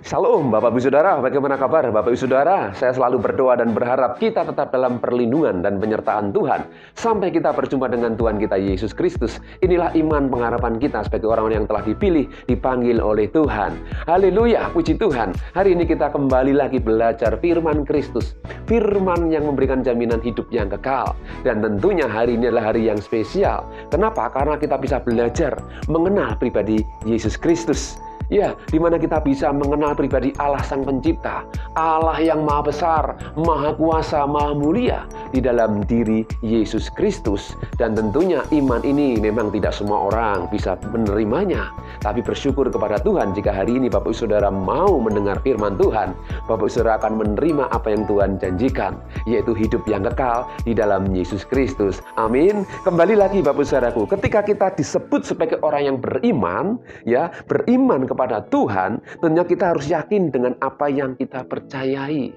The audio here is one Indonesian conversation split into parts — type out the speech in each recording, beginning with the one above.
Shalom Bapak Ibu Saudara, bagaimana kabar Bapak Ibu Saudara? Saya selalu berdoa dan berharap kita tetap dalam perlindungan dan penyertaan Tuhan sampai kita berjumpa dengan Tuhan kita Yesus Kristus. Inilah iman pengharapan kita sebagai orang-orang yang telah dipilih, dipanggil oleh Tuhan. Haleluya, puji Tuhan. Hari ini kita kembali lagi belajar firman Kristus, firman yang memberikan jaminan hidup yang kekal. Dan tentunya hari ini adalah hari yang spesial. Kenapa? Karena kita bisa belajar mengenal pribadi Yesus Kristus. Ya, di mana kita bisa mengenal pribadi Allah Sang Pencipta, Allah yang Maha Besar, Maha Kuasa, Maha Mulia di dalam diri Yesus Kristus. Dan tentunya iman ini memang tidak semua orang bisa menerimanya. Tapi bersyukur kepada Tuhan jika hari ini Bapak Saudara mau mendengar firman Tuhan, Bapak Saudara akan menerima apa yang Tuhan janjikan, yaitu hidup yang kekal di dalam Yesus Kristus. Amin. Kembali lagi Bapak Saudaraku, ketika kita disebut sebagai orang yang beriman, ya, beriman kepada Tuhan, tentunya kita harus yakin dengan apa yang kita percayai.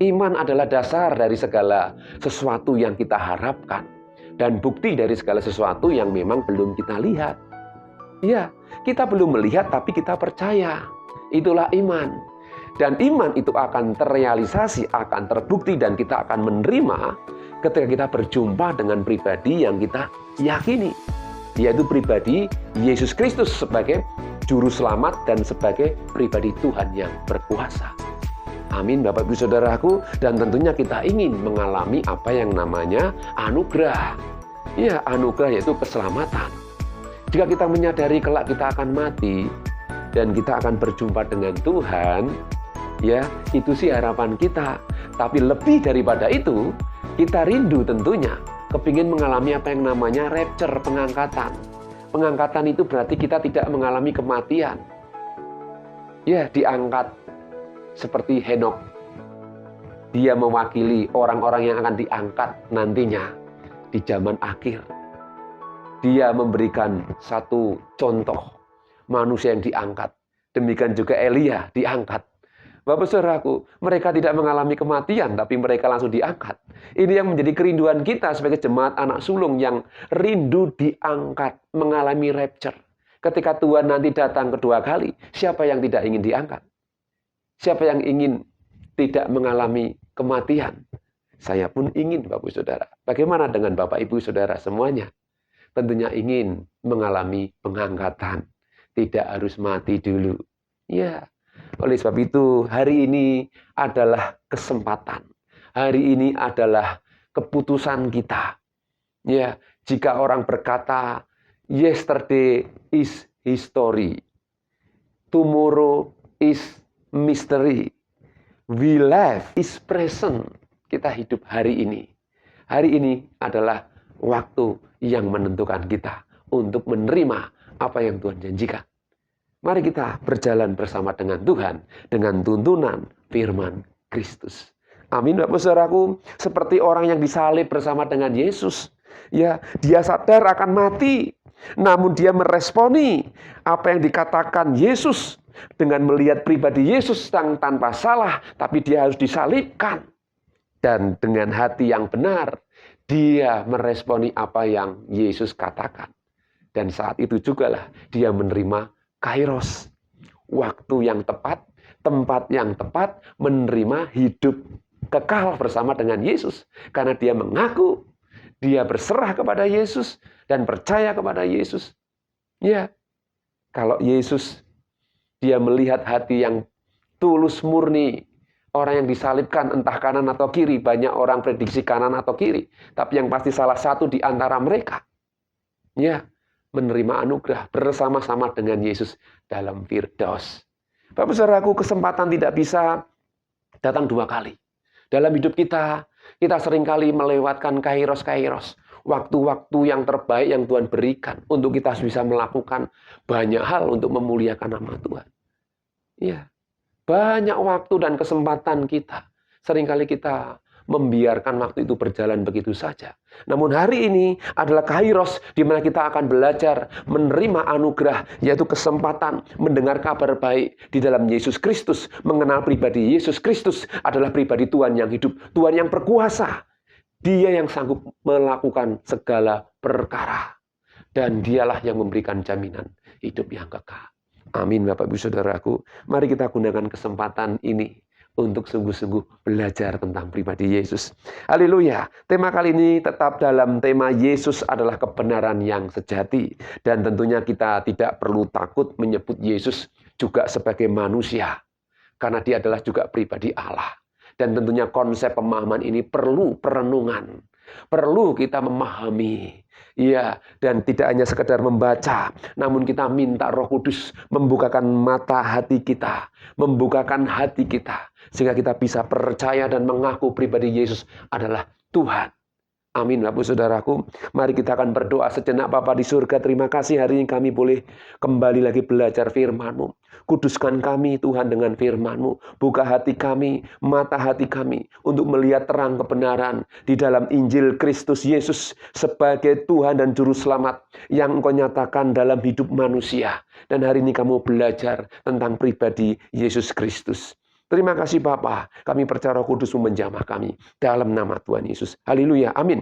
Iman adalah dasar dari segala sesuatu yang kita harapkan dan bukti dari segala sesuatu yang memang belum kita lihat. Ya, kita belum melihat tapi kita percaya. Itulah iman. Dan iman itu akan terrealisasi, akan terbukti dan kita akan menerima ketika kita berjumpa dengan pribadi yang kita yakini, yaitu pribadi Yesus Kristus sebagai Juru Selamat dan sebagai pribadi Tuhan yang berkuasa. Amin Bapak Ibu Saudaraku. Dan tentunya kita ingin mengalami apa yang namanya anugerah. Ya, anugerah yaitu keselamatan. Jika kita menyadari kelak kita akan mati dan kita akan berjumpa dengan Tuhan, ya, itu sih harapan kita. Tapi lebih daripada itu, kita rindu tentunya kepingin mengalami apa yang namanya rapture, pengangkatan. Pengangkatan itu berarti kita tidak mengalami kematian. Ya, diangkat seperti Henokh. Dia mewakili orang-orang yang akan diangkat nantinya di zaman akhir. Dia memberikan satu contoh manusia yang diangkat. Demikian juga Elia diangkat. Bapak Saudaraku, mereka tidak mengalami kematian, tapi mereka langsung diangkat. Ini yang menjadi kerinduan kita sebagai jemaat anak sulung yang rindu diangkat, mengalami rapture. Ketika Tuhan nanti datang kedua kali, siapa yang tidak ingin diangkat? Siapa yang ingin tidak mengalami kematian? Saya pun ingin, Bapak Saudara. Bagaimana dengan Bapak Ibu Saudara semuanya? Tentunya ingin mengalami pengangkatan. Tidak harus mati dulu. Ya. Oleh sebab itu, hari ini adalah kesempatan. Hari ini adalah keputusan kita. Ya, jika orang berkata, yesterday is history. Tomorrow is mystery. We live is present. Kita hidup hari ini. Hari ini adalah waktu yang menentukan kita untuk menerima apa yang Tuhan janjikan. Mari kita berjalan bersama dengan Tuhan, dengan tuntunan firman Kristus. Amin Bapak Saudaraku, seperti orang yang disalib bersama dengan Yesus. Ya, dia sadar akan mati, namun dia meresponi apa yang dikatakan Yesus dengan melihat pribadi Yesus yang tanpa salah, tapi dia harus disalibkan. Dan dengan hati yang benar, dia meresponi apa yang Yesus katakan. Dan saat itu jugalah dia menerima Kairos, waktu yang tepat, tempat yang tepat, menerima hidup kekal bersama dengan Yesus. Karena dia mengaku, dia berserah kepada Yesus, dan percaya kepada Yesus. Ya, kalau Yesus, dia melihat hati yang tulus murni, orang yang disalibkan entah kanan atau kiri, banyak orang prediksi kanan atau kiri, tapi yang pasti salah satu di antara mereka. Ya, menerima anugerah bersama-sama dengan Yesus dalam Firdaus. Bapak Saudaraku, kesempatan tidak bisa datang dua kali. Dalam hidup kita seringkali melewatkan kairos-kairos. Waktu-waktu yang terbaik yang Tuhan berikan untuk kita bisa melakukan banyak hal untuk memuliakan nama Tuhan. Ya, banyak waktu dan kesempatan kita. Seringkali kita membiarkan waktu itu berjalan begitu saja. Namun hari ini adalah kairos di mana kita akan belajar menerima anugerah, yaitu kesempatan mendengar kabar baik di dalam Yesus Kristus, mengenal pribadi Yesus Kristus adalah pribadi Tuhan yang hidup, Tuhan yang berkuasa. Dia yang sanggup melakukan segala perkara dan dialah yang memberikan jaminan hidup yang kekal. Amin Bapak Ibu Saudaraku. Mari kita gunakan kesempatan ini untuk sungguh-sungguh belajar tentang pribadi Yesus. Haleluya. Tema kali ini tetap dalam tema Yesus adalah kebenaran yang sejati. Dan tentunya kita tidak perlu takut menyebut Yesus juga sebagai manusia. Karena dia adalah juga pribadi Allah. Dan tentunya konsep pemahaman ini perlu perenungan. Perlu kita memahami. Ya, dan tidak hanya sekedar membaca, namun kita minta Roh Kudus membukakan mata hati kita, membukakan hati kita, sehingga kita bisa percaya dan mengaku pribadi Yesus adalah Tuhan. Amin, Bapak Saudaraku. Mari kita akan berdoa sejenak. Bapa di surga, terima kasih hari ini kami boleh kembali lagi belajar firman-Mu. Kuduskan kami Tuhan dengan firman-Mu. Buka hati kami, mata hati kami untuk melihat terang kebenaran di dalam Injil Kristus Yesus sebagai Tuhan dan Juru Selamat yang Engkau nyatakan dalam hidup manusia. Dan hari ini kamu belajar tentang pribadi Yesus Kristus. Terima kasih Bapa, kami percaya Roh Kudus menjamah kami dalam nama Tuhan Yesus. Haleluya, amin.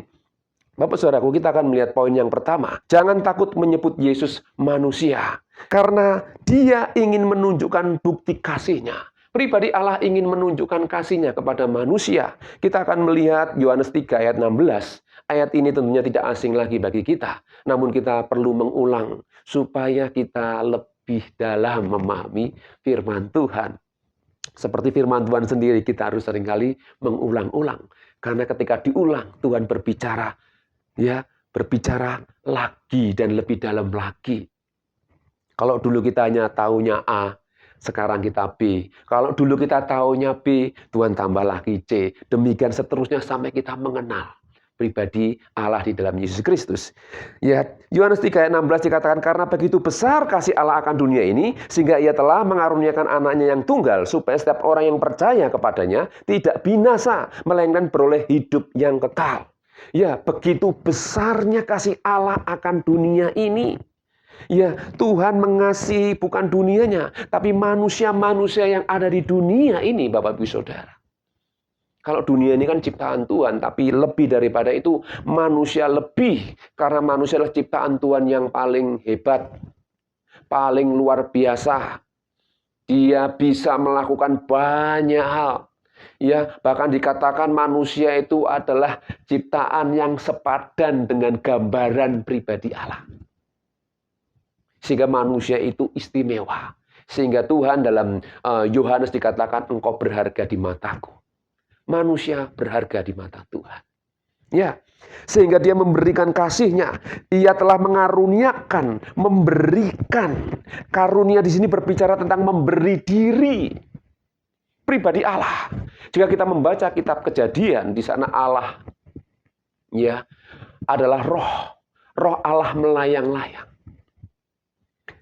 Bapak Saudaraku, kita akan melihat poin yang pertama. Jangan takut menyebut Yesus manusia, karena dia ingin menunjukkan bukti kasih-Nya. Pribadi Allah ingin menunjukkan kasih-Nya kepada manusia. Kita akan melihat Yohanes 3 ayat 16. Ayat ini tentunya tidak asing lagi bagi kita, namun kita perlu mengulang supaya kita lebih dalam memahami firman Tuhan. Seperti firman Tuhan sendiri, kita harus seringkali mengulang-ulang. Karena ketika diulang, Tuhan berbicara, ya, berbicara lagi dan lebih dalam lagi. Kalau dulu kita hanya taunya A, sekarang kita B. Kalau dulu kita taunya B, Tuhan tambah lagi C. Demikian seterusnya sampai kita mengenal pribadi Allah di dalam Yesus Kristus. Ya, Yohanes 3 ayat 16 dikatakan, karena begitu besar kasih Allah akan dunia ini, sehingga ia telah mengaruniakan anaknya yang tunggal, supaya setiap orang yang percaya kepadanya tidak binasa, melainkan beroleh hidup yang kekal. Ya, begitu besarnya kasih Allah akan dunia ini. Ya, Tuhan mengasihi bukan dunianya, tapi manusia-manusia yang ada di dunia ini, Bapak Ibu Saudara. Kalau dunia ini kan ciptaan Tuhan, tapi lebih daripada itu manusia lebih. Karena manusia adalah ciptaan Tuhan yang paling hebat, paling luar biasa. Dia bisa melakukan banyak hal. Ya, bahkan dikatakan manusia itu adalah ciptaan yang sepadan dengan gambaran pribadi Allah. Sehingga manusia itu istimewa. Sehingga Tuhan dalam Yohanes dikatakan, engkau berharga di mataku. Manusia berharga di mata Tuhan. Ya, sehingga dia memberikan kasih-Nya. Ia telah mengaruniakan, memberikan. Karunia di sini berbicara tentang memberi diri. Pribadi Allah. Jika kita membaca kitab Kejadian, di sana Allah, ya, adalah roh. Roh Allah melayang-layang.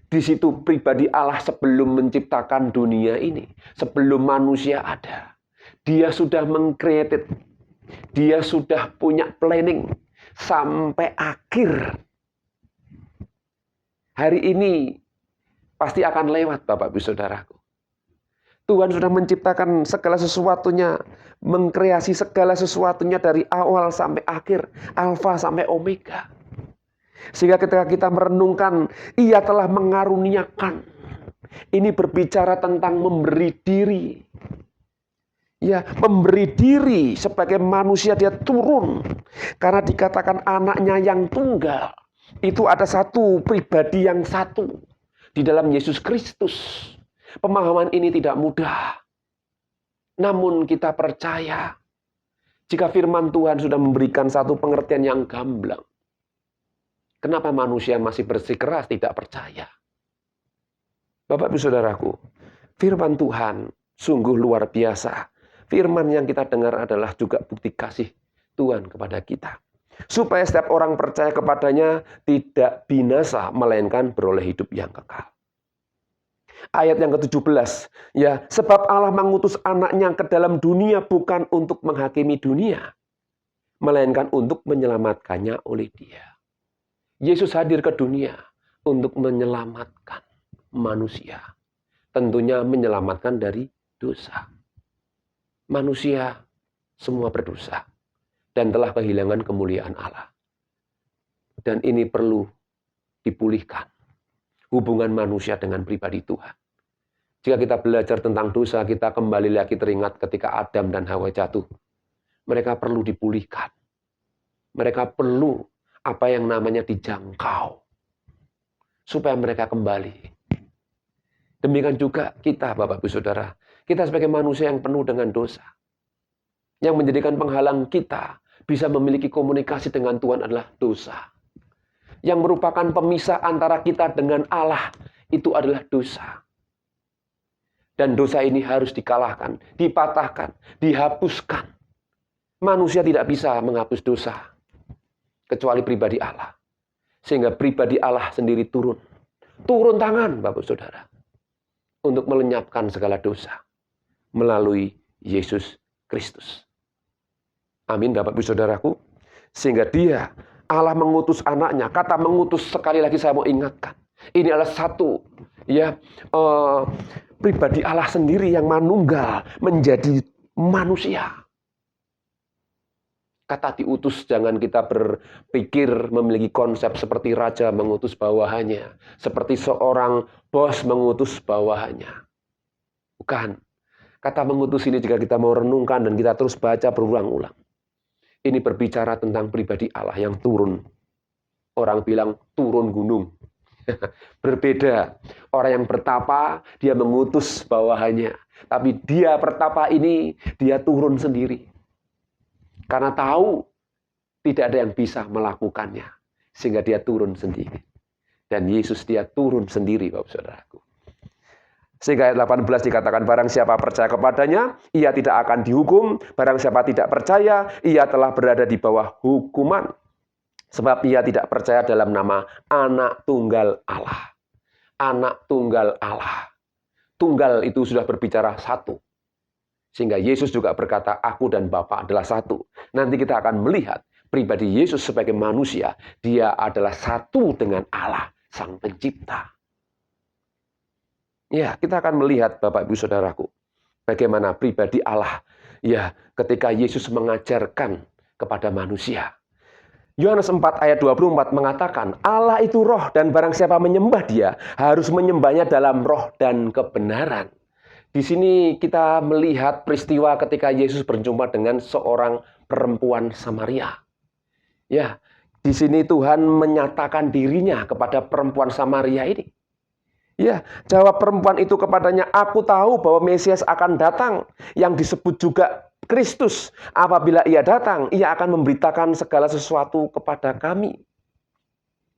Di situ pribadi Allah sebelum menciptakan dunia ini, sebelum manusia ada. Dia sudah mengkreatif, dia sudah punya planning sampai akhir. Hari ini pasti akan lewat Bapak Ibu Saudaraku. Tuhan sudah menciptakan segala sesuatunya, mengkreasi segala sesuatunya dari awal sampai akhir, alfa sampai omega. Sehingga ketika kita merenungkan, ia telah mengaruniakan. Ini berbicara tentang memberi diri. Ya, memberi diri sebagai manusia dia turun. Karena dikatakan anaknya yang tunggal. Itu ada satu pribadi yang satu. Di dalam Yesus Kristus. Pemahaman ini tidak mudah. Namun kita percaya. Jika firman Tuhan sudah memberikan satu pengertian yang gamblang. Kenapa manusia masih bersikeras tidak percaya? Bapak Ibu Saudaraku. Firman Tuhan sungguh luar biasa. Firman yang kita dengar adalah juga bukti kasih Tuhan kepada kita. Supaya setiap orang percaya kepadanya tidak binasa, melainkan beroleh hidup yang kekal. Ayat yang ke-17. Ya, sebab Allah mengutus anaknya ke dalam dunia bukan untuk menghakimi dunia, melainkan untuk menyelamatkannya oleh Dia. Yesus hadir ke dunia untuk menyelamatkan manusia. Tentunya menyelamatkan dari dosa. Manusia semua berdosa dan telah kehilangan kemuliaan Allah. Dan ini perlu dipulihkan. hubungan manusia dengan pribadi Tuhan. Jika kita belajar tentang dosa, kita kembali lagi teringat ketika Adam dan Hawa jatuh. Mereka perlu dipulihkan. Mereka perlu apa yang namanya dijangkau. Supaya mereka kembali. Demikian juga kita, Bapak Ibu Saudara. Kita sebagai manusia yang penuh dengan dosa. Yang menjadikan penghalang kita bisa memiliki komunikasi dengan Tuhan adalah dosa. Yang merupakan pemisah antara kita dengan Allah, itu adalah dosa. Dan dosa ini harus dikalahkan, dipatahkan, dihapuskan. Manusia tidak bisa menghapus dosa, kecuali pribadi Allah. Sehingga pribadi Allah sendiri turun tangan, Bapak Saudara, untuk melenyapkan segala dosa melalui Yesus Kristus. Amin, Bapak Ibu Saudaraku. Sehingga dia, Allah mengutus anaknya. Kata mengutus, sekali lagi saya mau ingatkan. Ini adalah satu pribadi Allah sendiri yang manunggal menjadi manusia. Kata diutus, jangan kita berpikir memiliki konsep seperti raja mengutus bawahannya. Seperti seorang bos mengutus bawahannya. Bukan. Kata mengutus ini jika kita mau renungkan dan kita terus baca berulang-ulang. Ini berbicara tentang pribadi Allah yang turun. Orang bilang turun gunung. Berbeda. Orang yang bertapa, dia mengutus bawahannya. Tapi dia bertapa ini, dia turun sendiri. Karena tahu tidak ada yang bisa melakukannya. Sehingga dia turun sendiri. Dan Yesus dia turun sendiri, Bapak Saudaraku. Sehingga ayat 18 dikatakan, barang siapa percaya kepadanya, ia tidak akan dihukum. Barang siapa tidak percaya, ia telah berada di bawah hukuman. Sebab ia tidak percaya dalam nama Anak Tunggal Allah. Anak Tunggal Allah. Tunggal itu sudah berbicara satu. Sehingga Yesus juga berkata, aku dan Bapa adalah satu. Nanti kita akan melihat pribadi Yesus sebagai manusia. Dia adalah satu dengan Allah, Sang Pencipta. Ya, kita akan melihat, Bapak Ibu Saudaraku, bagaimana pribadi Allah, ya, ketika Yesus mengajarkan kepada manusia. Yohanes 4 ayat 24 mengatakan, Allah itu roh dan barang siapa menyembah dia, harus menyembahnya dalam roh dan kebenaran. Di sini kita melihat peristiwa ketika Yesus berjumpa dengan seorang perempuan Samaria. Ya, di sini Tuhan menyatakan dirinya kepada perempuan Samaria ini. Ya, jawab perempuan itu kepadanya, aku tahu bahwa Mesias akan datang, yang disebut juga Kristus. Apabila ia datang, ia akan memberitakan segala sesuatu kepada kami.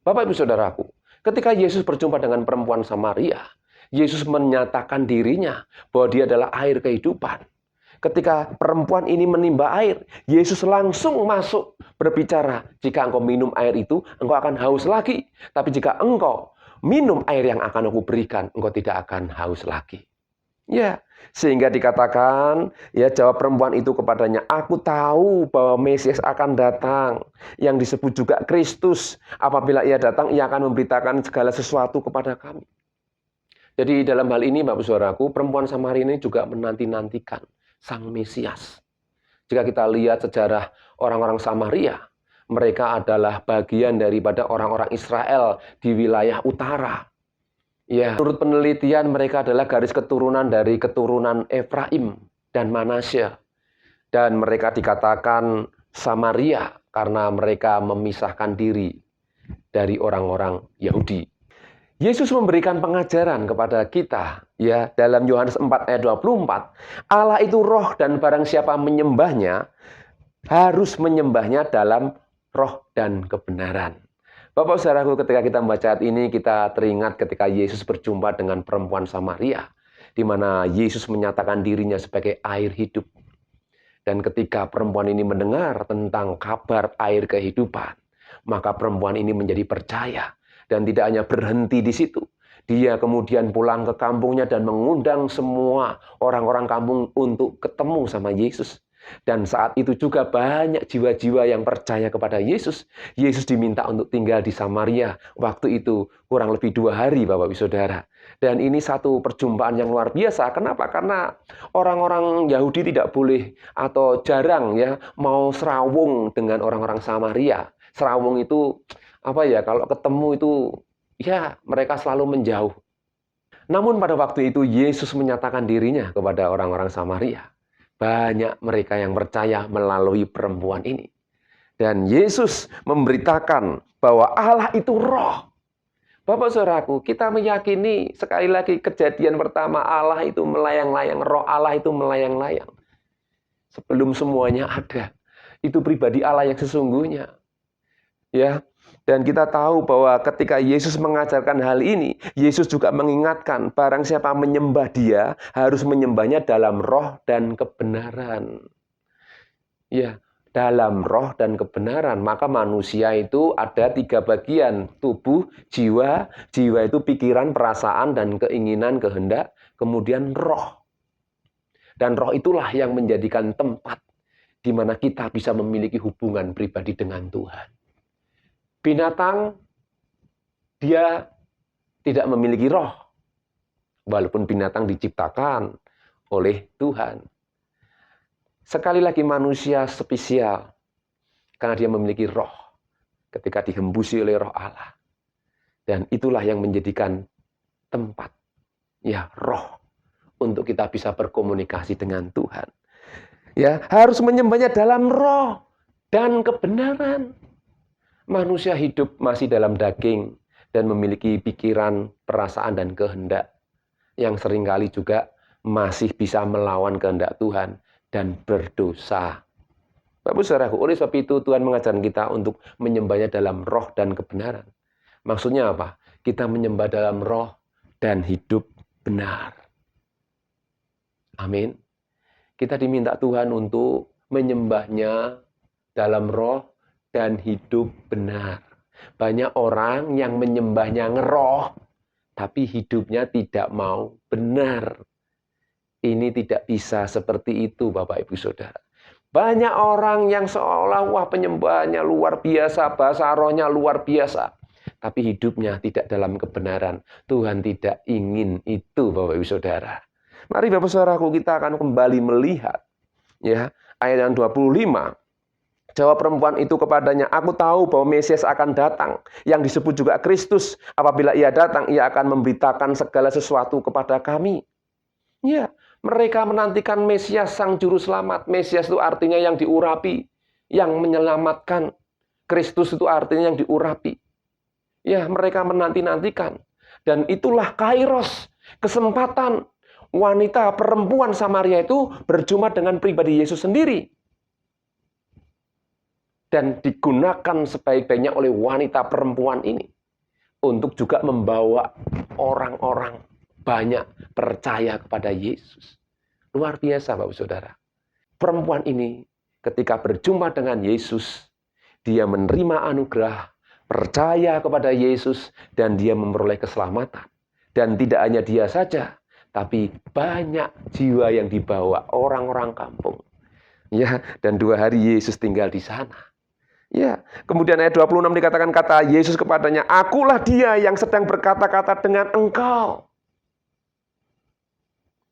Bapak Ibu Saudaraku, ketika Yesus berjumpa dengan perempuan Samaria, Yesus menyatakan dirinya bahwa dia adalah air kehidupan. Ketika perempuan ini menimba air, Yesus langsung masuk berbicara, jika engkau minum air itu, engkau akan haus lagi. Tapi jika engkau minum air yang akan aku berikan, engkau tidak akan haus lagi. Ya, sehingga dikatakan, ya, jawab perempuan itu kepadanya, aku tahu bahwa Mesias akan datang, yang disebut juga Kristus. Apabila ia datang, ia akan memberitakan segala sesuatu kepada kami. Jadi dalam hal ini, Bapak Saudaraku, perempuan Samaria ini juga menanti-nantikan Sang Mesias. Jika kita lihat sejarah orang-orang Samaria, mereka adalah bagian daripada orang-orang Israel di wilayah utara. Ya, menurut penelitian mereka adalah garis keturunan dari keturunan Efraim dan Manasye. Dan mereka dikatakan Samaria karena mereka memisahkan diri dari orang-orang Yahudi. Yesus memberikan pengajaran kepada kita, ya, dalam Yohanes 4 ayat 24. Allah itu roh dan barang siapa menyembahnya, harus menyembahnya dalam roh dan kebenaran. Bapak Saudaraku, ketika kita membaca ayat ini, kita teringat ketika Yesus berjumpa dengan perempuan Samaria, di mana Yesus menyatakan dirinya sebagai air hidup. Dan ketika perempuan ini mendengar tentang kabar air kehidupan, maka perempuan ini menjadi percaya. Dan tidak hanya berhenti di situ. Dia kemudian pulang ke kampungnya dan mengundang semua orang-orang kampung untuk ketemu sama Yesus. Dan saat itu juga banyak jiwa-jiwa yang percaya kepada Yesus. Yesus diminta untuk tinggal di Samaria. Waktu itu kurang lebih 2 hari, Bapak Ibu Saudara. Dan ini satu perjumpaan yang luar biasa. Kenapa? Karena orang-orang Yahudi tidak boleh atau jarang, ya, mau serawung dengan orang-orang Samaria. Serawung itu apa ya, kalau ketemu itu ya mereka selalu menjauh. Namun pada waktu itu Yesus menyatakan dirinya kepada orang-orang Samaria. Banyak mereka yang percaya melalui perempuan ini. Dan Yesus memberitakan bahwa Allah itu roh. Bapak saudaraku, kita meyakini sekali lagi kejadian pertama Allah itu melayang-layang, roh Allah itu melayang-layang. Sebelum semuanya ada. Itu pribadi Allah yang sesungguhnya. Ya. Dan kita tahu bahwa ketika Yesus mengajarkan hal ini, Yesus juga mengingatkan barang siapa menyembah Dia harus menyembahnya dalam roh dan kebenaran. Ya, dalam roh dan kebenaran. Maka manusia itu ada 3 bagian, tubuh, jiwa. Jiwa itu pikiran, perasaan, dan keinginan, kehendak. Kemudian roh. Dan roh itulah yang menjadikan tempat di mana kita bisa memiliki hubungan pribadi dengan Tuhan. Binatang, dia tidak memiliki roh. Walaupun binatang diciptakan oleh Tuhan. Sekali lagi manusia spesial. Karena dia memiliki roh. Ketika dihembusi oleh roh Allah. Dan itulah yang menjadikan tempat. Ya, roh. Untuk kita bisa berkomunikasi dengan Tuhan. Ya, harus menyembahnya dalam roh dan kebenaran. Manusia hidup masih dalam daging dan memiliki pikiran, perasaan, dan kehendak yang seringkali juga masih bisa melawan kehendak Tuhan dan berdosa. Bapak saudaraku, oleh sebab itu Tuhan mengajarkan kita untuk menyembahnya dalam roh dan kebenaran. Maksudnya apa? Kita menyembah dalam roh dan hidup benar. Amin. Kita diminta Tuhan untuk menyembahnya dalam roh dan hidup benar. Banyak orang yang menyembahnya ngeroh, tapi hidupnya tidak mau benar. Ini tidak bisa seperti itu, Bapak Ibu Saudara. Banyak orang yang seolah wah penyembahannya luar biasa, bahasa rohnya luar biasa. Tapi hidupnya tidak dalam kebenaran. Tuhan tidak ingin itu, Bapak Ibu Saudara. Mari Bapak Saudaraku, kita akan kembali melihat ya ayat yang 25. Jawab perempuan itu kepadanya, aku tahu bahwa Mesias akan datang, yang disebut juga Kristus. Apabila ia datang, ia akan memberitakan segala sesuatu kepada kami. Ya, mereka menantikan Mesias sang juru selamat. Mesias itu artinya yang diurapi, yang menyelamatkan. Kristus itu artinya yang diurapi. Ya, mereka menanti-nantikan. Dan itulah kairos, kesempatan wanita perempuan Samaria itu berjumpa dengan pribadi Yesus sendiri. Dan digunakan sebaik-baiknya oleh wanita perempuan ini untuk juga membawa orang-orang banyak percaya kepada Yesus. Luar biasa, Bapak Saudara. Perempuan ini ketika berjumpa dengan Yesus, dia menerima anugerah, percaya kepada Yesus, dan dia memperoleh keselamatan. Dan tidak hanya dia saja, tapi banyak jiwa yang dibawa orang-orang kampung. Ya, dan 2 hari Yesus tinggal di sana. Ya, kemudian ayat 26 dikatakan kata Yesus kepadanya, akulah dia yang sedang berkata-kata dengan engkau.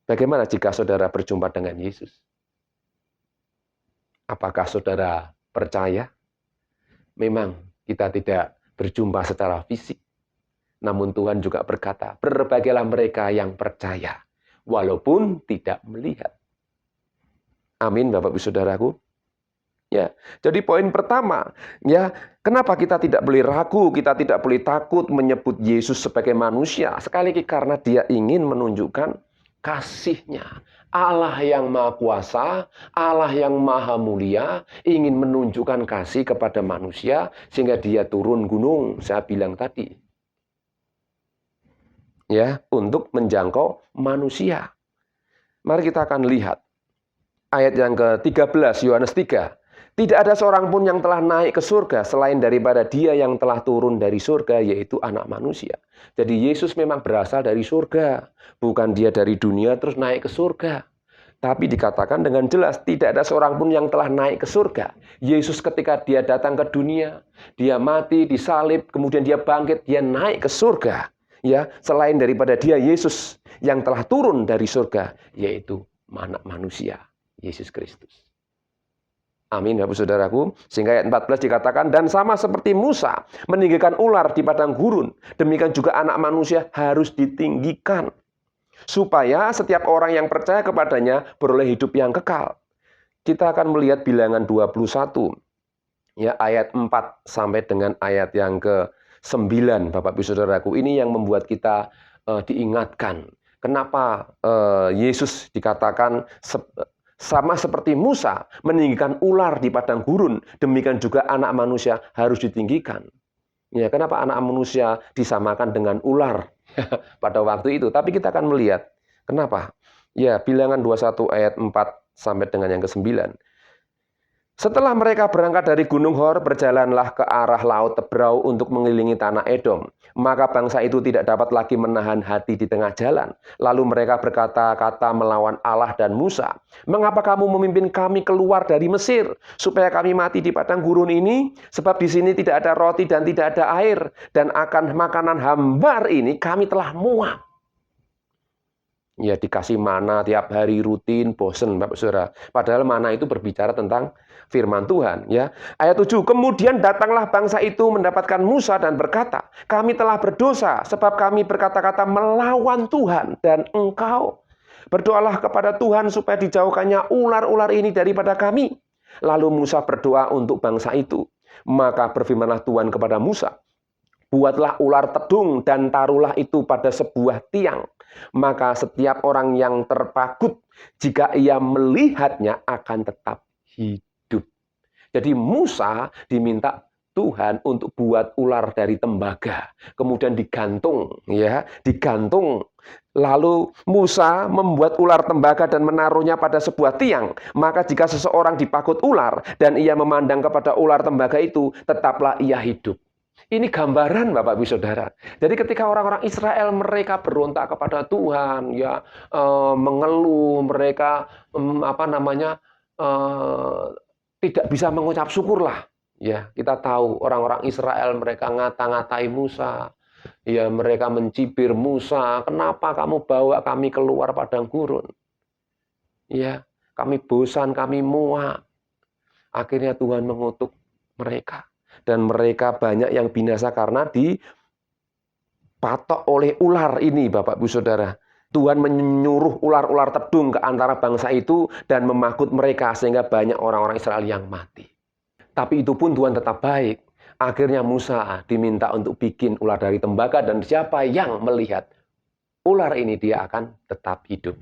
Bagaimana jika saudara berjumpa dengan Yesus? Apakah saudara percaya? Memang kita tidak berjumpa secara fisik. Namun Tuhan juga berkata, berbahagialah mereka yang percaya, walaupun tidak melihat. Amin, Bapak Ibu Saudaraku. Ya, jadi poin pertama, ya, kenapa kita tidak boleh ragu, kita tidak boleh takut menyebut Yesus sebagai manusia? Sekali lagi karena dia ingin menunjukkan kasih-Nya. Allah yang Maha Kuasa, Allah yang Maha Mulia, ingin menunjukkan kasih kepada manusia, sehingga dia turun gunung, saya bilang tadi. Ya, untuk menjangkau manusia. Mari kita akan lihat ayat yang ke-13, Yohanes 3. Tidak ada seorang pun yang telah naik ke surga selain daripada dia yang telah turun dari surga, yaitu anak manusia. Jadi Yesus memang berasal dari surga. Bukan dia dari dunia terus naik ke surga. Tapi dikatakan dengan jelas, tidak ada seorang pun yang telah naik ke surga. Yesus ketika dia datang ke dunia, dia mati, disalib, kemudian dia bangkit, dia naik ke surga. Ya, selain daripada dia Yesus yang telah turun dari surga, yaitu anak manusia, Yesus Kristus. Amin, Bapak Saudaraku. Sehingga ayat 14 dikatakan, dan sama seperti Musa meninggikan ular di padang gurun, demikian juga anak manusia harus ditinggikan, supaya setiap orang yang percaya kepadanya beroleh hidup yang kekal. Kita akan melihat bilangan 21, ya, ayat 4 sampai dengan ayat yang ke-9, Bapak Ibu Saudaraku. Ini yang membuat kita diingatkan. Kenapa Yesus dikatakan sama seperti Musa meninggikan ular di padang gurun, demikian juga anak manusia harus ditinggikan. Ya, kenapa anak manusia disamakan dengan ular pada waktu itu? Tapi kita akan melihat kenapa. Ya, bilangan 21 ayat 4 sampai dengan yang ke-9. Setelah mereka berangkat dari Gunung Hor, berjalanlah ke arah Laut Tebrau untuk mengelilingi tanah Edom. Maka bangsa itu tidak dapat lagi menahan hati di tengah jalan. Lalu mereka berkata-kata melawan Allah dan Musa, "Mengapa kamu memimpin kami keluar dari Mesir, supaya kami mati di padang gurun ini? Sebab di sini tidak ada roti dan tidak ada air, dan akan makanan hambar ini kami telah muak." Ya, dikasih mana tiap hari rutin, bosen Bapak Saudara. Padahal mana itu berbicara tentang firman Tuhan, ya. Ayat 7, kemudian datanglah bangsa itu mendapatkan Musa dan berkata, "Kami telah berdosa sebab kami berkata-kata melawan Tuhan dan engkau. Berdoalah kepada Tuhan supaya dijauhkannya ular-ular ini daripada kami." Lalu Musa berdoa untuk bangsa itu. Maka berfirmanlah Tuhan kepada Musa, "Buatlah ular tedung dan taruhlah itu pada sebuah tiang. Maka setiap orang yang terpagut, jika ia melihatnya akan tetap hidup." Jadi Musa diminta Tuhan untuk buat ular dari tembaga, kemudian digantung, ya, digantung. Lalu Musa membuat ular tembaga dan menaruhnya pada sebuah tiang. Maka jika seseorang dipakut ular dan ia memandang kepada ular tembaga itu, tetaplah ia hidup. Ini gambaran Bapak Ibu Saudara. Jadi ketika orang-orang Israel mereka berontak kepada Tuhan, ya, mengeluh, mereka tidak bisa mengucap syukurlah. Ya, kita tahu orang-orang Israel mereka ngata-ngatai Musa. Ya, mereka mencibir Musa, "Kenapa kamu bawa kami keluar padang gurun? Ya, kami bosan, kami muak." Akhirnya Tuhan mengutuk mereka. Dan mereka banyak yang binasa karena dipatok oleh ular ini, Bapak Ibu Saudara. Tuhan menyuruh ular-ular tedung ke antara bangsa itu dan memakut mereka sehingga banyak orang-orang Israel yang mati. Tapi itu pun Tuhan tetap baik. Akhirnya Musa diminta untuk bikin ular dari tembaga dan siapa yang melihat ular ini dia akan tetap hidup.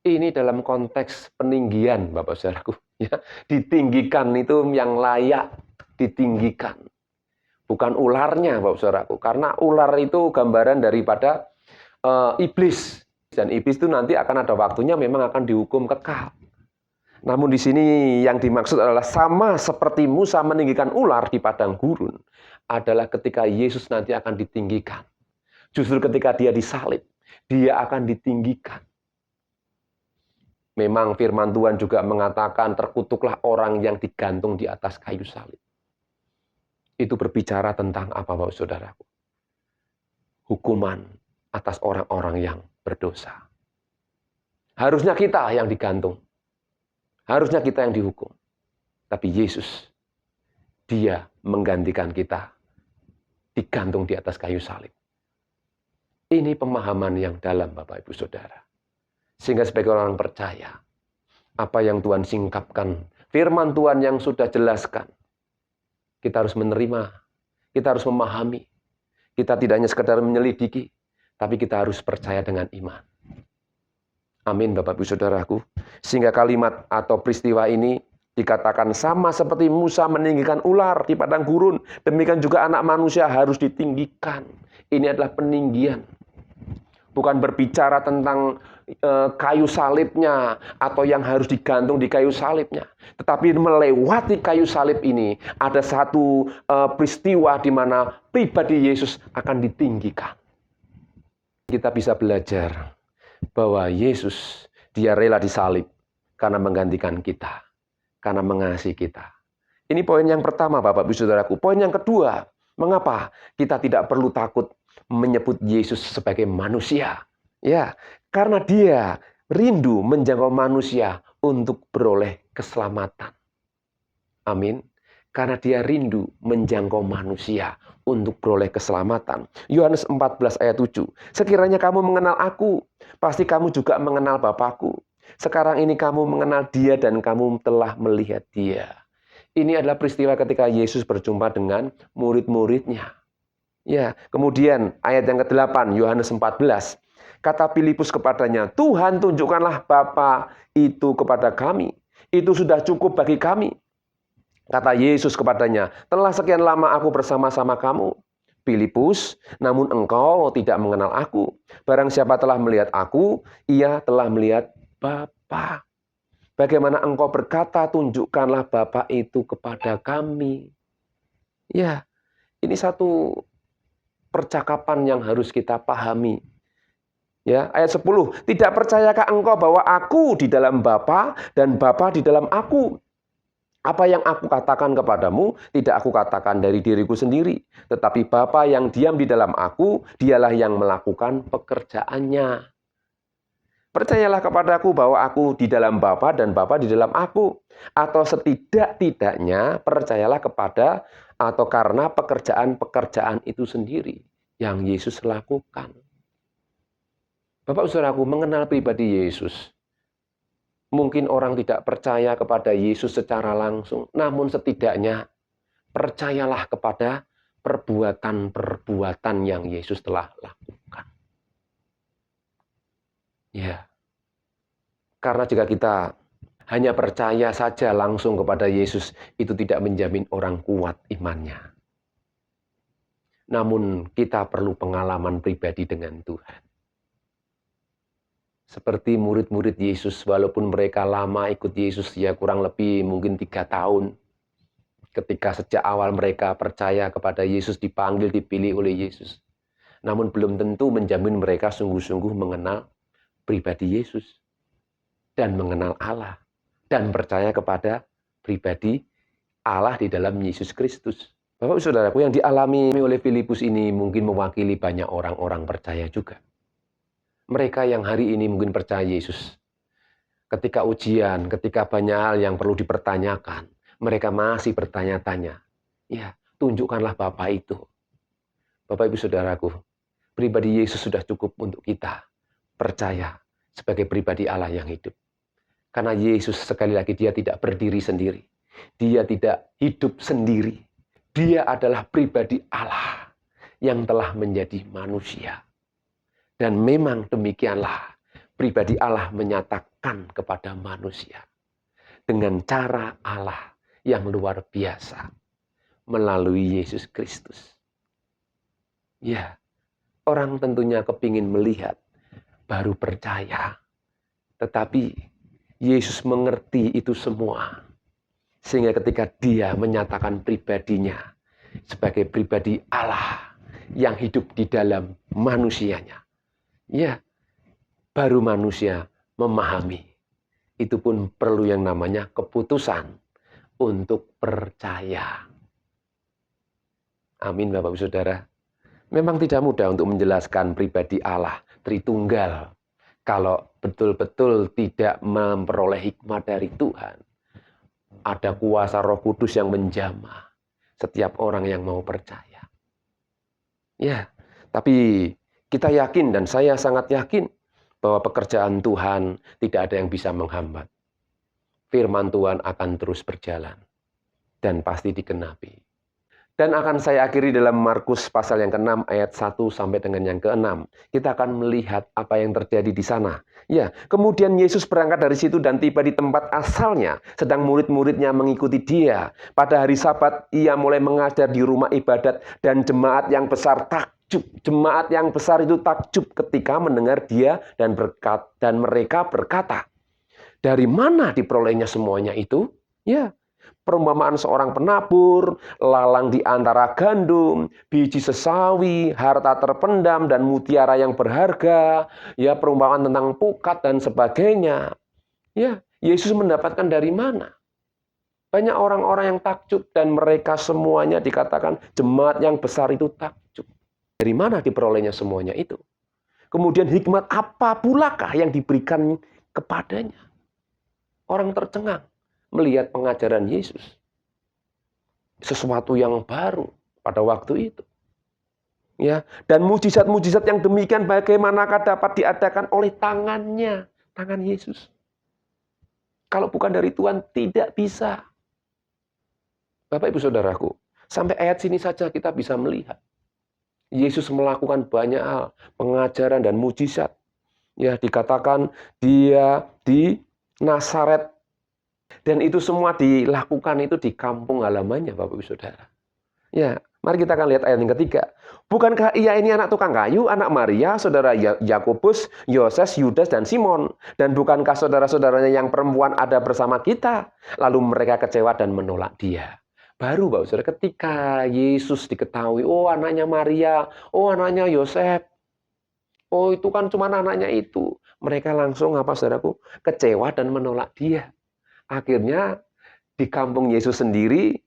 Ini dalam konteks peninggian, Bapak Saudaraku. Ya, ditinggikan itu yang layak ditinggikan. Bukan ularnya, Bapak Saudaraku. Karena ular itu gambaran daripada iblis. Dan iblis itu nanti akan ada waktunya memang akan dihukum kekal. Namun di sini yang dimaksud adalah sama seperti Musa meninggikan ular di padang gurun, adalah ketika Yesus nanti akan ditinggikan. Justru ketika dia disalib, dia akan ditinggikan. Memang firman Tuhan juga mengatakan terkutuklah orang yang digantung di atas kayu salib. Itu berbicara tentang apa, Bapak Saudaraku? Hukuman atas orang-orang yang berdosa. Harusnya kita yang digantung. Harusnya kita yang dihukum. Tapi Yesus, dia menggantikan kita. Digantung di atas kayu salib. Ini pemahaman yang dalam, Bapak Ibu Saudara. Sehingga sebagai orang percaya, apa yang Tuhan singkapkan, firman Tuhan yang sudah jelaskan, kita harus menerima, kita harus memahami. Kita tidak hanya sekedar menyelidiki, tapi kita harus percaya dengan iman. Amin, Bapak Ibu Saudaraku. Sehingga kalimat atau peristiwa ini dikatakan sama seperti Musa meninggikan ular di padang gurun, demikian juga anak manusia harus ditinggikan. Ini adalah peninggian. Bukan berbicara tentang kayu salibnya atau yang harus digantung di kayu salibnya. Tetapi melewati kayu salib ini ada satu peristiwa di mana pribadi Yesus akan ditinggikan. Kita bisa belajar bahwa Yesus, dia rela disalib karena menggantikan kita, karena mengasihi kita. Ini poin yang pertama, Bapak Ibu Saudaraku. Poin yang kedua, mengapa kita tidak perlu takut menyebut Yesus sebagai manusia? Ya, karena dia rindu menjangkau manusia untuk beroleh keselamatan. Amin. Karena dia rindu menjangkau manusia untuk beroleh keselamatan. Yohanes 14 ayat 7. Sekiranya kamu mengenal aku, pasti kamu juga mengenal Bapakku. Sekarang ini kamu mengenal dia dan kamu telah melihat dia. Ini adalah peristiwa ketika Yesus berjumpa dengan murid-muridnya. Ya, kemudian ayat yang ke-8, Yohanes 14. Kata Filipus kepadanya, Tuhan tunjukkanlah Bapa itu kepada kami. Itu sudah cukup bagi kami. Kata Yesus kepadanya, telah sekian lama aku bersama-sama kamu, Filipus, namun engkau tidak mengenal aku. Barang siapa telah melihat aku, ia telah melihat Bapa. Bagaimana engkau berkata, tunjukkanlah Bapa itu kepada kami. Ya, ini satu percakapan yang harus kita pahami. Ya, ayat 10, tidak percayakah engkau bahwa aku di dalam Bapa dan Bapa di dalam aku? Apa yang aku katakan kepadamu, tidak aku katakan dari diriku sendiri. Tetapi Bapa yang diam di dalam aku, dialah yang melakukan pekerjaannya. Percayalah kepadaku bahwa aku di dalam Bapa dan Bapa di dalam aku. Atau setidak-tidaknya percayalah kepada atau karena pekerjaan-pekerjaan itu sendiri yang Yesus lakukan. Bapak saudaraku, mengenal pribadi Yesus. Mungkin orang tidak percaya kepada Yesus secara langsung, namun setidaknya percayalah kepada perbuatan-perbuatan yang Yesus telah lakukan. Ya, karena jika kita hanya percaya saja langsung kepada Yesus, itu tidak menjamin orang kuat imannya. Namun kita perlu pengalaman pribadi dengan Tuhan. Seperti murid-murid Yesus, walaupun mereka lama ikut Yesus, ya kurang lebih mungkin 3 tahun. Ketika sejak awal mereka percaya kepada Yesus, dipanggil, dipilih oleh Yesus. Namun belum tentu menjamin mereka sungguh-sungguh mengenal pribadi Yesus. Dan mengenal Allah. Dan percaya kepada pribadi Allah di dalam Yesus Kristus. Bapak saudaraku, yang dialami oleh Filipus ini mungkin mewakili banyak orang-orang percaya juga. Mereka yang hari ini mungkin percaya Yesus. Ketika ujian, ketika banyak hal yang perlu dipertanyakan, mereka masih bertanya-tanya. Ya, tunjukkanlah Bapa itu. Bapak Ibu Saudaraku, pribadi Yesus sudah cukup untuk kita percaya sebagai pribadi Allah yang hidup. Karena Yesus sekali lagi dia tidak berdiri sendiri. Dia tidak hidup sendiri. Dia adalah pribadi Allah yang telah menjadi manusia. Dan memang demikianlah pribadi Allah menyatakan kepada manusia dengan cara Allah yang luar biasa melalui Yesus Kristus. Ya, orang tentunya kepingin melihat, baru percaya. Tetapi Yesus mengerti itu semua. Sehingga ketika dia menyatakan pribadinya sebagai pribadi Allah yang hidup di dalam manusianya, ya, baru manusia memahami. Itu pun perlu yang namanya keputusan untuk percaya. Amin Bapak Ibu Saudara. Memang tidak mudah untuk menjelaskan pribadi Allah Tritunggal kalau betul-betul tidak memperoleh hikmat dari Tuhan. Ada kuasa Roh Kudus yang menjamah setiap orang yang mau percaya. Ya, tapi kita yakin dan saya sangat yakin bahwa pekerjaan Tuhan tidak ada yang bisa menghambat. Firman Tuhan akan terus berjalan dan pasti digenapi. Dan akan saya akhiri dalam Markus pasal yang ke-6 ayat 1 sampai dengan yang ke-6. Kita akan melihat apa yang terjadi di sana. Ya, kemudian Yesus berangkat dari situ dan tiba di tempat asalnya, sedang murid-muridnya mengikuti dia. Pada hari Sabat ia mulai mengajar di rumah ibadat dan jemaat yang besar takjub. Jemaat yang besar itu takjub ketika mendengar dia dan mereka berkata, dari mana diperolehnya semuanya itu? Ya, perumpamaan seorang penabur, lalang di antara gandum, biji sesawi, harta terpendam, dan mutiara yang berharga. Ya, perumpamaan tentang pukat dan sebagainya. Ya, Yesus mendapatkan dari mana? Banyak orang-orang yang takjub dan mereka semuanya dikatakan jemaat yang besar itu takjub. Dari mana diperolehnya semuanya itu? Kemudian hikmat apa pulakah yang diberikan kepadanya? Orang tercengang melihat pengajaran Yesus. sesuatu yang baru pada waktu itu. Ya, dan mujizat-mujizat yang demikian bagaimanakah dapat diadakan oleh tangannya, tangan Yesus. Kalau bukan dari Tuhan tidak bisa. Bapak Ibu Saudaraku, sampai ayat sini saja kita bisa melihat Yesus melakukan banyak hal, pengajaran dan mujizat. Ya, dikatakan dia di Nazaret. Dan itu semua dilakukan itu di kampung halamannya, Bapak Ibu Saudara. Ya, mari kita akan lihat ayat yang ketiga. Bukankah ia ini anak tukang kayu, anak Maria, saudara Yakobus, Yoses, Yudas, dan Simon? Dan bukankah saudara-saudaranya yang perempuan ada bersama kita? Lalu mereka kecewa dan menolak dia. Baru, Bapak Saudara, ketika Yesus diketahui, oh anaknya Maria, oh anaknya Yosef, oh itu kan cuma anaknya itu. Mereka langsung, apa saudaraku, kecewa dan menolak dia. Akhirnya di kampung Yesus sendiri,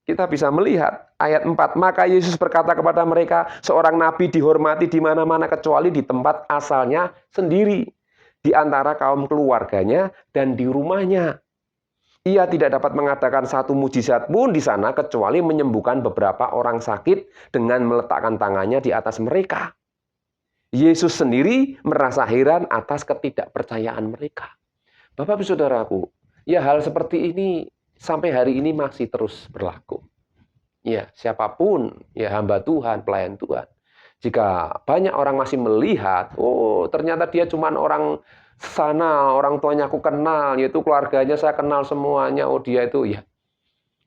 kita bisa melihat ayat 4. Maka Yesus berkata kepada mereka, seorang nabi dihormati di mana-mana kecuali di tempat asalnya sendiri, di antara kaum keluarganya dan di rumahnya. Ia tidak dapat mengadakan satu mujizat pun di sana kecuali menyembuhkan beberapa orang sakit dengan meletakkan tangannya di atas mereka. Yesus sendiri merasa heran atas ketidakpercayaan mereka. Bapak Ibu Saudaraku, ya hal seperti ini sampai hari ini masih terus berlaku. Ya, siapapun, ya hamba Tuhan, pelayan Tuhan. Jika banyak orang masih melihat, oh ternyata dia cuma orang sana, orang tuanya aku kenal, yaitu keluarganya saya kenal semuanya, oh dia itu ya.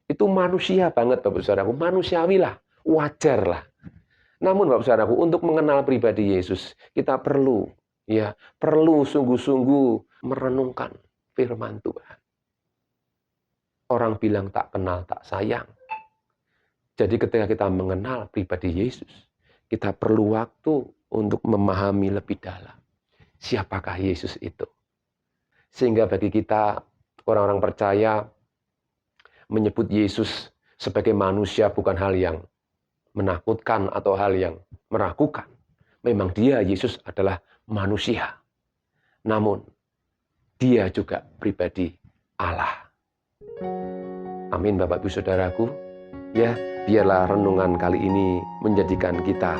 Itu manusia banget Bapak Saudaraku, manusiawi lah, wajar lah. Namun Bapak Saudaraku, untuk mengenal pribadi Yesus, kita perlu sungguh-sungguh merenungkan firman Tuhan. Orang bilang tak kenal, tak sayang. Jadi ketika kita mengenal pribadi Yesus, kita perlu waktu untuk memahami lebih dalam siapakah Yesus itu. Sehingga bagi kita, orang-orang percaya, menyebut Yesus sebagai manusia bukan hal yang menakutkan atau hal yang meragukan. Memang dia, Yesus adalah manusia. Namun, dia juga pribadi Allah. Amin Bapak Ibu Saudaraku. Ya, biarlah renungan kali ini menjadikan kita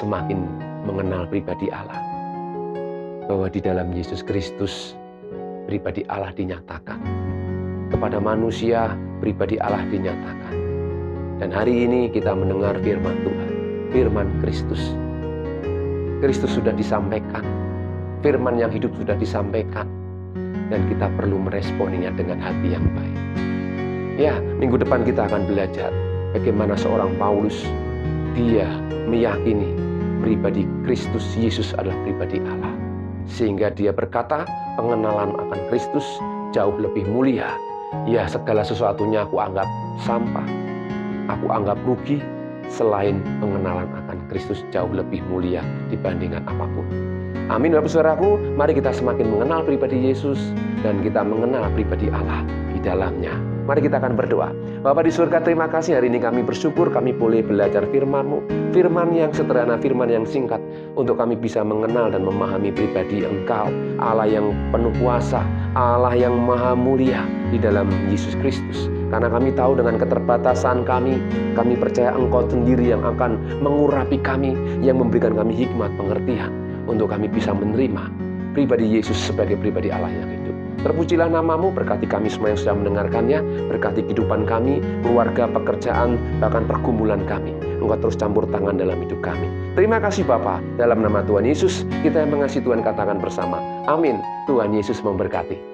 semakin mengenal pribadi Allah. Bahwa di dalam Yesus Kristus, pribadi Allah dinyatakan. Kepada manusia, pribadi Allah dinyatakan. Dan hari ini kita mendengar firman Tuhan, firman Kristus. Kristus sudah disampaikan, firman yang hidup sudah disampaikan. Dan kita perlu meresponinya dengan hati yang baik. Ya, minggu depan kita akan belajar bagaimana seorang Paulus, dia meyakini pribadi Kristus Yesus adalah pribadi Allah. Sehingga dia berkata, pengenalan akan Kristus jauh lebih mulia. Ya, segala sesuatunya aku anggap sampah, aku anggap rugi, selain pengenalan akan Kristus jauh lebih mulia dibandingkan apapun. Amin Bapak Saudaraku, mari kita semakin mengenal pribadi Yesus dan kita mengenal pribadi Allah di dalamnya. Mari kita akan berdoa. Bapa di surga, terima kasih hari ini kami bersyukur kami boleh belajar firman-Mu, firman yang sederhana, firman yang singkat, untuk kami bisa mengenal dan memahami pribadi Engkau, Allah yang penuh kuasa, Allah yang maha mulia di dalam Yesus Kristus. Karena kami tahu dengan keterbatasan kami percaya Engkau sendiri yang akan mengurapi kami, yang memberikan kami hikmat pengertian, untuk kami bisa menerima pribadi Yesus sebagai pribadi Allah yang hidup. Terpujilah nama-Mu, berkati kami semua yang sudah mendengarkannya, berkati kehidupan kami, keluarga, pekerjaan, bahkan pergumulan kami. Engkau terus campur tangan dalam hidup kami. Terima kasih Bapa, dalam nama Tuhan Yesus, kita yang mengasihi Tuhan katakan bersama, amin. Tuhan Yesus memberkati.